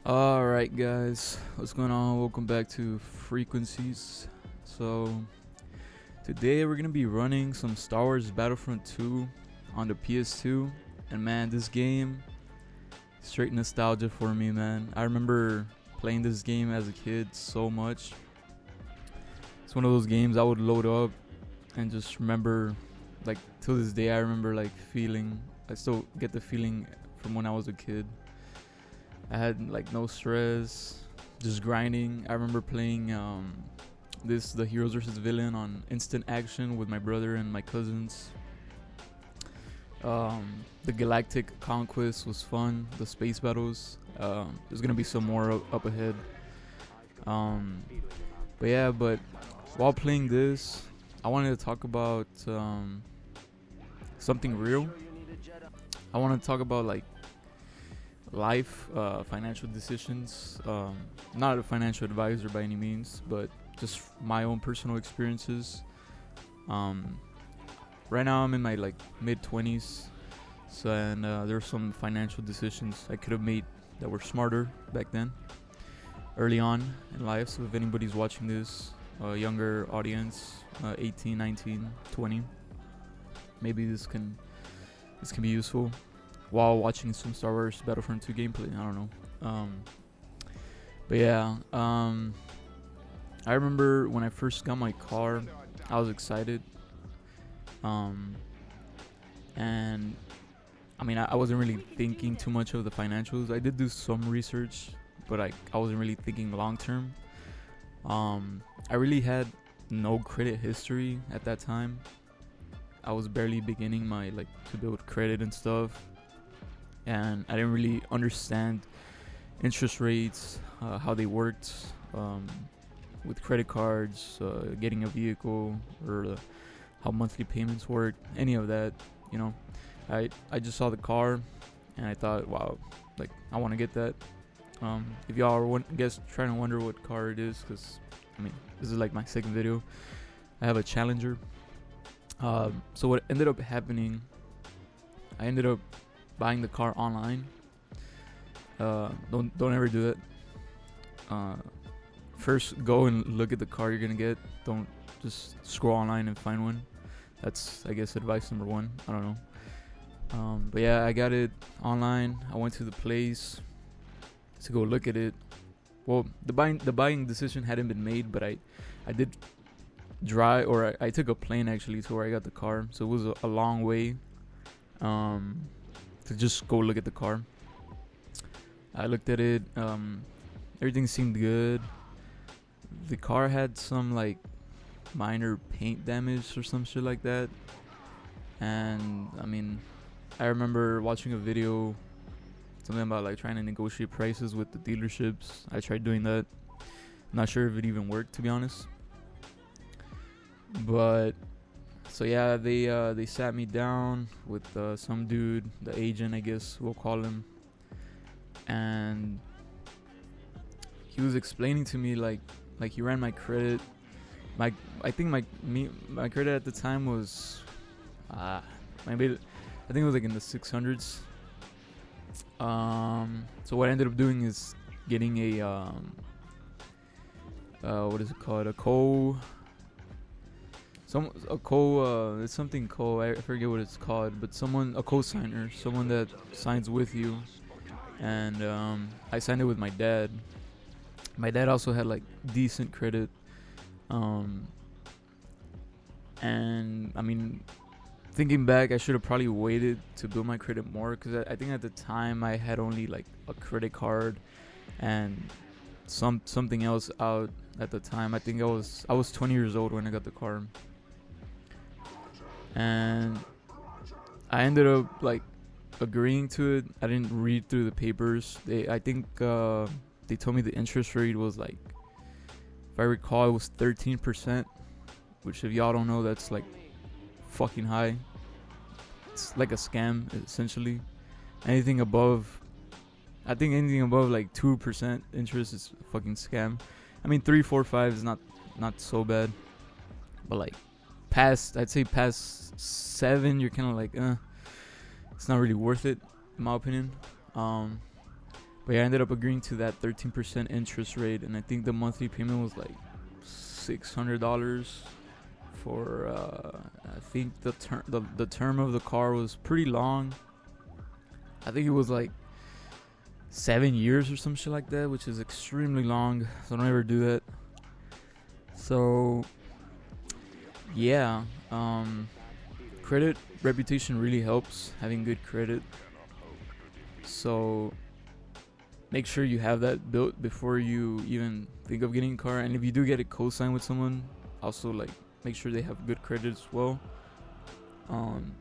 Alright, guys, what's going on? Welcome back to Frequencies. So, today we're gonna be running some Star Wars Battlefront 2 on the PS2. And man, this game, straight nostalgia for me, man. I remember playing this game as a kid so much. It's one of those games I would load up and just remember, like, till this day, I remember, like, I still get the feeling from when I was a kid. I had like no stress, just grinding. I remember playing the Heroes vs. Villain on instant action with my brother and my cousins. The Galactic Conquest was fun. The space battles. There's gonna be some more up ahead. But while playing this, I wanted to talk about something real. I want to talk about like life, financial decisions. Not a financial advisor by any means, but just my own personal experiences. Right now I'm in my like mid 20s, and there's some financial decisions I could have made that were smarter back then, early on in life. So if anybody's watching this, younger audience, 18, 19, 20, maybe this can be useful while watching some Star Wars Battlefront 2 gameplay. I don't know. I remember when I first got my car, I was excited. And I mean, I wasn't really thinking too much of the financials. I did do some research, but I wasn't really thinking long term. I really had no credit history at that time. I was barely beginning my to build credit and stuff. And I didn't really understand interest rates, how they worked with credit cards, getting a vehicle, or how monthly payments work, any of that. You know, I just saw the car and I thought, wow, like I want to get that. If y'all are trying to wonder what car it is, because I mean this is like my second video. I have a Challenger. So what ended up happening, I ended up buying the car online. Don't ever do that. First, go and look at the car you're gonna get. Don't just scroll online and find one. That's, I guess, advice number one. I don't know. But yeah, I got it online. I went to the place to go look at it. Well, the buying decision hadn't been made, but I did drive, or I took a plane actually to where I got the car. So it was a long way. To just go look at the car. I looked at it. Everything seemed good. The car had some like minor paint damage or some shit like that. And I mean, I remember watching a video, something about like trying to negotiate prices with the dealerships. I tried doing that. Not sure if it even worked, to be honest. But so yeah, they sat me down with some dude, the agent, I guess we'll call him, and he was explaining to me like he ran my credit. I think my credit at the time was maybe I think it was like in the 600s. So what I ended up doing is getting a what is it called? It's something I forget what it's called, but a co-signer, someone that signs with you. And I signed it with my dad. My dad also had like decent credit. And I mean, thinking back, I should have probably waited to build my credit more, because I think at the time I had only like a credit card and something else out at the time. I think I was 20 years old when I got the car. And I ended up like agreeing to it. I didn't read through the papers. I think they told me the interest rate was like, if I recall, it was 13%, which if y'all don't know, that's like fucking high. It's like a scam essentially. Anything above like 2% interest is a fucking scam. I mean 3, 4, 5 is not so bad, but like I'd say past 7, you're kind of like, it's not really worth it, in my opinion. But yeah, I ended up agreeing to that 13% interest rate, and I think the monthly payment was like $600 for. I think the term of the car was pretty long. I think it was like 7 years or some shit like that, which is extremely long. So don't ever do that. So yeah, credit reputation really helps, having good credit. So make sure you have that built before you even think of getting a car. And if you do get a co-sign with someone, also like make sure they have good credit as well.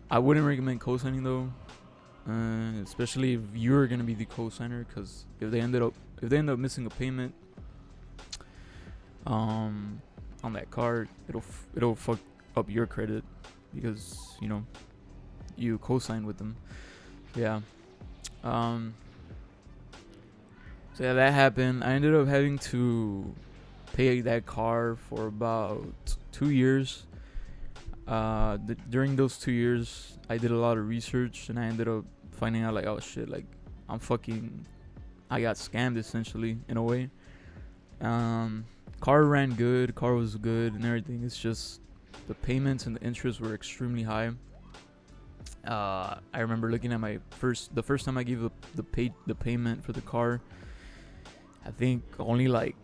I wouldn't recommend co-signing though, especially if you're gonna be the co-signer, because if they end up missing a payment on that car, it'll fuck up your credit, because you co-signed with them. Yeah. So yeah, that happened. I ended up having to pay that car for about 2 years. During those 2 years, I did a lot of research, and I ended up finding out like, oh shit, like I got scammed essentially in a way. Car ran good, car was good and everything. It's just the payments and the interest were extremely high. I remember looking at the first time I gave the payment for the car. I think only like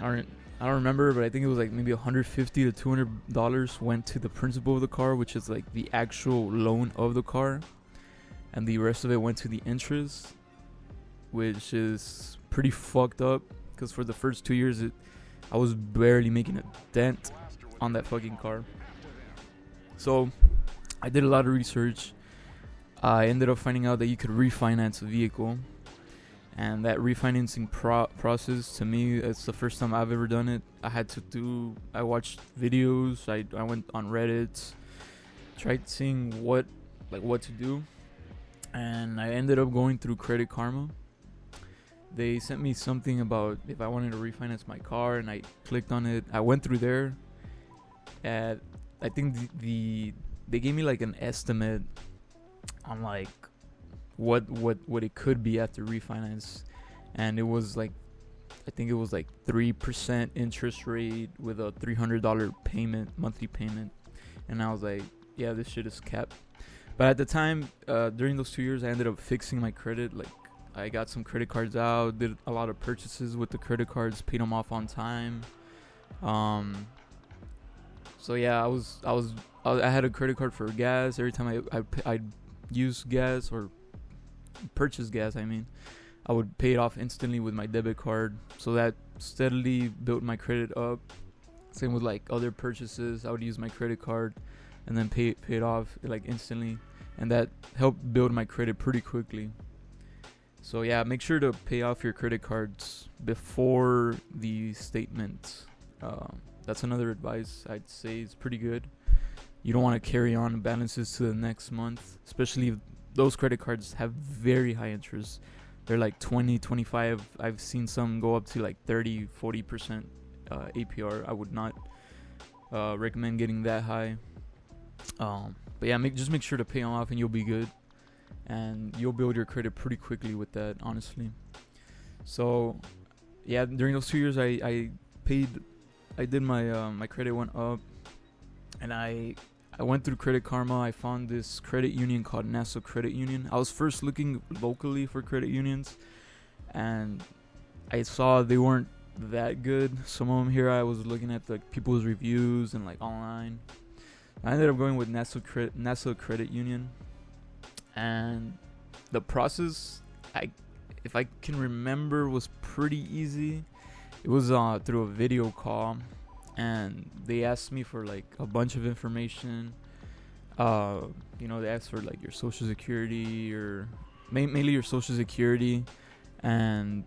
I don't remember, but I think it was like maybe $150 to $200 went to the principal of the car, which is like the actual loan of the car, and the rest of it went to the interest, which is pretty fucked up. Because for the first 2 years, I was barely making a dent on that fucking car. So I did a lot of research. I ended up finding out that you could refinance a vehicle. And that refinancing process, to me, it's the first time I've ever done it. I watched videos, I went on Reddit, tried seeing what to do. And I ended up going through Credit Karma. They sent me something about if I wanted to refinance my car, and I clicked on it. I went through there. I think they gave me like an estimate on like what it could be after refinance, and it was like, I think it was like 3% interest rate with a $300 monthly payment. And I was like, yeah, this shit is capped. But at the time, during those 2 years, I ended up fixing my credit. Like, I got some credit cards out, did a lot of purchases with the credit cards, paid them off on time. So yeah, I had a credit card for gas. Every time I use gas or purchase gas, I would pay it off instantly with my debit card. So that steadily built my credit up. Same with like other purchases, I would use my credit card and then pay it off like instantly, and that helped build my credit pretty quickly. So yeah, make sure to pay off your credit cards before the statement. That's another advice I'd say is pretty good. You don't want to carry on balances to the next month, especially if those credit cards have very high interest. They're like 20, 25. I've seen some go up to like 30, 40% APR. I would not recommend getting that high. But yeah, just make sure to pay them off and you'll be good. And you'll build your credit pretty quickly with that, honestly. So yeah, during those 2 years, I did my credit went up, and I went through Credit Karma. I found this credit union called Nassau Credit Union. I was first looking locally for credit unions, and I saw they weren't that good. Some of them here, I was looking at like people's reviews and like online. I ended up going with Nassau Credit Union, and the process, if I can remember, was pretty easy. It was through a video call, and they asked me for like a bunch of information. They asked for like your social security, or mainly your social security, and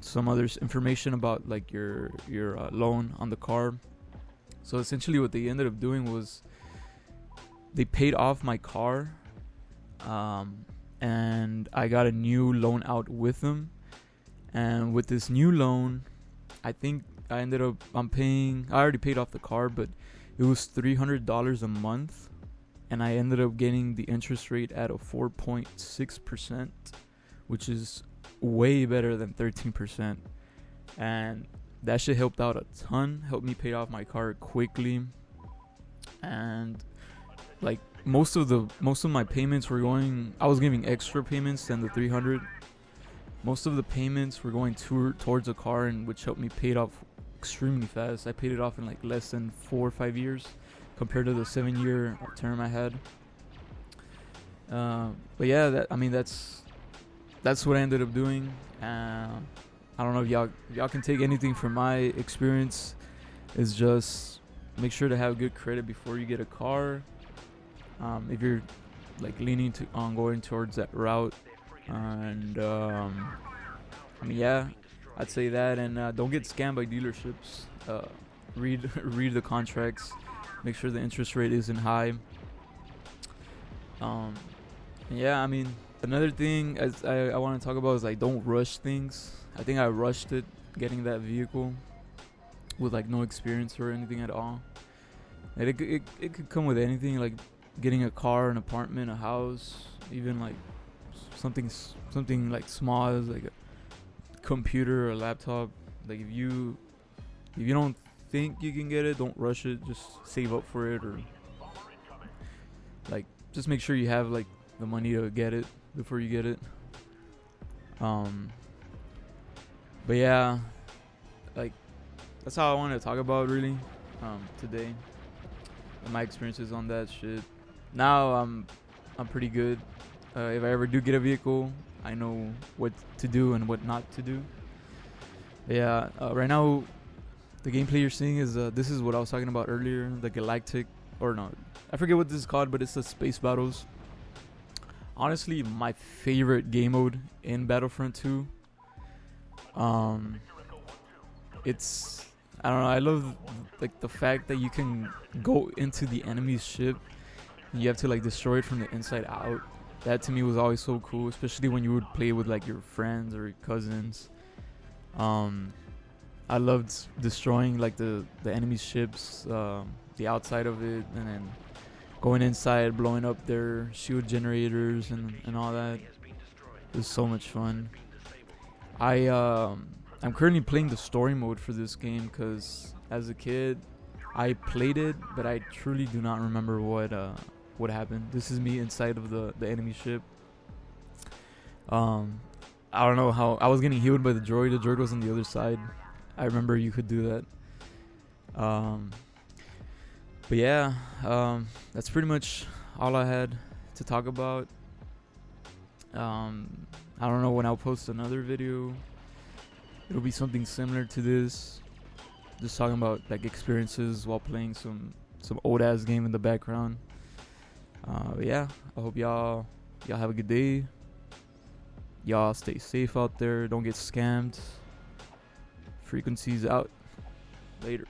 some other information about like your loan on the car. So essentially what they ended up doing was they paid off my car, and I got a new loan out with them. And with this new loan, I think I already paid off the car, but it was $300 a month, and I ended up getting the interest rate at a 4.6%, which is way better than 13%, and that shit helped out a ton. Helped me pay off my car quickly, and like most of my payments were going. I was giving extra payments than the 300. Most of the payments were going towards a car, and which helped me pay it off extremely fast. I paid it off in like less than 4 or 5 years, compared to the 7-year term I had. But yeah, that's what I ended up doing. I don't know if y'all can take anything from my experience. Is just make sure to have good credit before you get a car. If you're like leaning on going towards that route, and yeah, I'd say that, and don't get scammed by dealerships. Read the contracts. Make sure the interest rate isn't high. Yeah, I mean, another thing I want to talk about is like don't rush things. I think I rushed it getting that vehicle with like no experience or anything at all. And it could come with anything, like getting a car, an apartment, a house, even like something like small as like a computer or a laptop. Like if you don't think you can get it, don't rush it. Just save up for it, or like just make sure you have like the money to get it before you get it. But yeah, like that's how I wanted to talk about really today, and my experiences on that shit. Now I'm pretty good. If I ever do get a vehicle, I know what to do and what not to do. Yeah, right now the gameplay you're seeing is this is what I was talking about earlier, the galactic, or no, I forget what this is called, but it's the space battles. Honestly, my favorite game mode in Battlefront 2. It's, I don't know, I love like the fact that you can go into the enemy's ship and you have to like destroy it from the inside out. That to me was always so cool, especially when you would play with like your friends or your cousins. I loved destroying like the enemy's ships, the outside of it, and then going inside, blowing up their shield generators and all that. It was so much fun. I'm currently playing the story mode for this game because as a kid I played it, but I truly do not remember what happened. This is me inside of the enemy ship. I don't know how I was getting healed by the droid. The droid was on the other side. I remember you could do that. But yeah, that's pretty much all I had to talk about. I don't know when I'll post another video. It'll be something similar to this, just talking about like experiences while playing some old ass game in the background. Yeah, I hope y'all have a good day. Y'all stay safe out there. Don't get scammed. Frequencies out. Later.